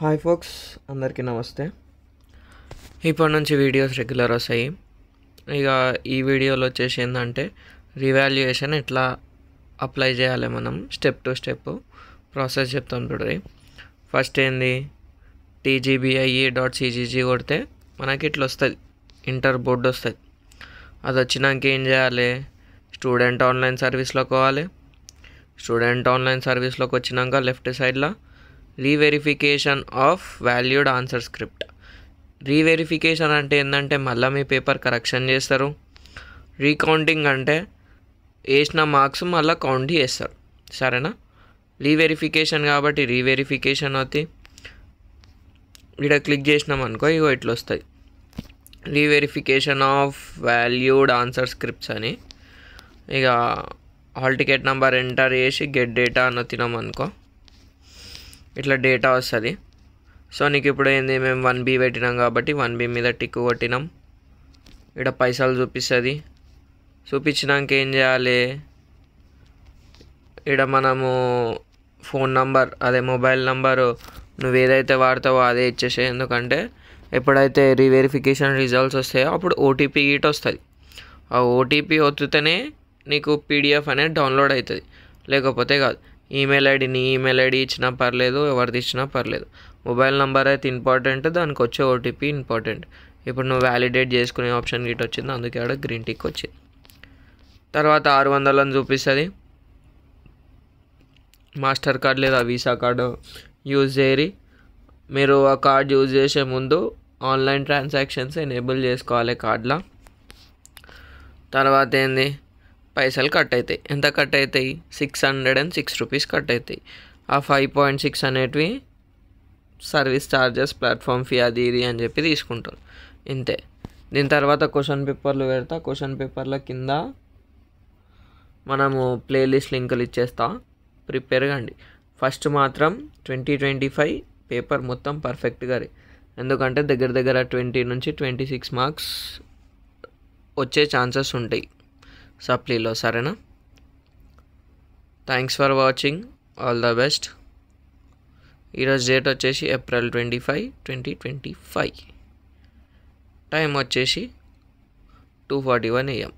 Hi folks, అందరికీ నమస్తే. ఇప్పటి నుంచి వీడియోస్ రెగ్యులర్ వస్తాయి. ఇక ఈ వీడియోలో వచ్చేసి ఏంటంటే రివాల్యుయేషన్ ఎట్లా అప్లై చేయాలి, మనం స్టెప్ టు స్టెప్ ప్రాసెస్ చెప్తాను చూడండి. ఫస్ట్ ఏంది, tgbi.cgg కొడితే మనకి ఇట్లా వస్తుంది, ఇంటర్ బోర్డు వస్తుంది. అది వచ్చినాక ఏం చేయాలి, స్టూడెంట్ ఆన్లైన్ సర్వీస్లోకి పోవాలి. స్టూడెంట్ ఆన్లైన్ సర్వీస్లోకి వచ్చినాక లెఫ్ట్ సైడ్లో reverification of valued answer script. Reverification అంటే ఏంటంటే మళ్ళీ మీ పేపర్ కరెక్షన్ చేస్తారు. రీకౌంటింగ్ అంటే వేసిన మార్క్స్ మళ్ళీ కౌంట్ చేస్తారు, సరేనా. రీవెరిఫికేషన్ కాబట్టి రీవెరిఫికేషన్ అవుతుంది. ఇక్కడ క్లిక్ చేసినాం అనుకో, ఇగో ఇట్లా వస్తుంది, reverification of valued answer scripts అని. ఇక హాల్ టికెట్ నెంబర్ ఎంటర్ చేసి గెట్ డేటా అని వచ్చినాం అనుకో, ఇట్లా డేటా వస్తుంది. సో నీకు ఇప్పుడు ఏంది, మేము 1B పెట్టినాం కాబట్టి 1B మీద టిక్ కొట్టినాం. ఇక్కడ పైసలు చూపిస్తుంది. చూపించినాక ఏం చేయాలి, ఇక్కడ మనము ఫోన్ నంబర్, అదే మొబైల్ నంబరు నువ్వు ఏదైతే వాడతావో అదే ఇచ్చేసే. ఎందుకంటే ఎప్పుడైతే రీవెరిఫికేషన్ రిజల్ట్స్ వస్తాయో అప్పుడు ఓటీపీ గిట్ వస్తుంది. ఆ ఓటీపీ ఒత్తితేనే నీకు పీడిఎఫ్ అనేది డౌన్లోడ్ అవుతుంది, లేకపోతే కాదు. ఈమెయిల్ ఐడి, నీ ఈమెయిల్ ఐడి ఇచ్చినా పర్లేదు, ఎవరిది ఇచ్చినా పర్లేదు. మొబైల్ నెంబర్ అయితే ఇంపార్టెంట్, దానికి వచ్చే ఓటీపీ ఇంపార్టెంట్. ఇప్పుడు నువ్వు వ్యాలిడేట్ చేసుకునే ఆప్షన్ గిట్ వచ్చింది, అందుకే ఆడ గ్రీన్ టిక్ వచ్చింది. తర్వాత 600 అని చూపిస్తుంది. మాస్టర్ కార్డ్ లేదా వీసా కార్డు యూజ్ చేయరి. మీరు ఆ కార్డ్ యూజ్ చేసే ముందు ఆన్లైన్ ట్రాన్సాక్షన్స్ ఎనేబుల్ చేసుకోవాలి కార్డ్లో. తర్వాత ఏంది, పైసలు కట్ అవుతాయి. ఎంత కట్ అవుతాయి, 606 రూపీస్ కట్ అవుతాయి. ఆ 5.6 అనేటివి సర్వీస్ ఛార్జెస్, ప్లాట్ఫామ్ ఫీ, అది ఇది అని చెప్పి తీసుకుంటారు, ఇంతే. దీని తర్వాత క్వశ్చన్ పేపర్లు పెడతా. క్వశ్చన్ పేపర్ల కింద మనము ప్లేలిస్ట్ లింకులు ఇచ్చేస్తా, ప్రిపేర్ కండి. ఫస్ట్ మాత్రం 2025 పేపర్ మొత్తం పర్ఫెక్ట్గా రే, ఎందుకంటే దగ్గర దగ్గర 20 నుంచి 26 మార్క్స్ వచ్చే ఛాన్సెస్ ఉంటాయి సప్లీలో, సరేనా. Thanks for watching, all the best. ఈరోజు డేట్ వచ్చేసి April 25, 2025. టైం వచ్చేసి 2:41 AM.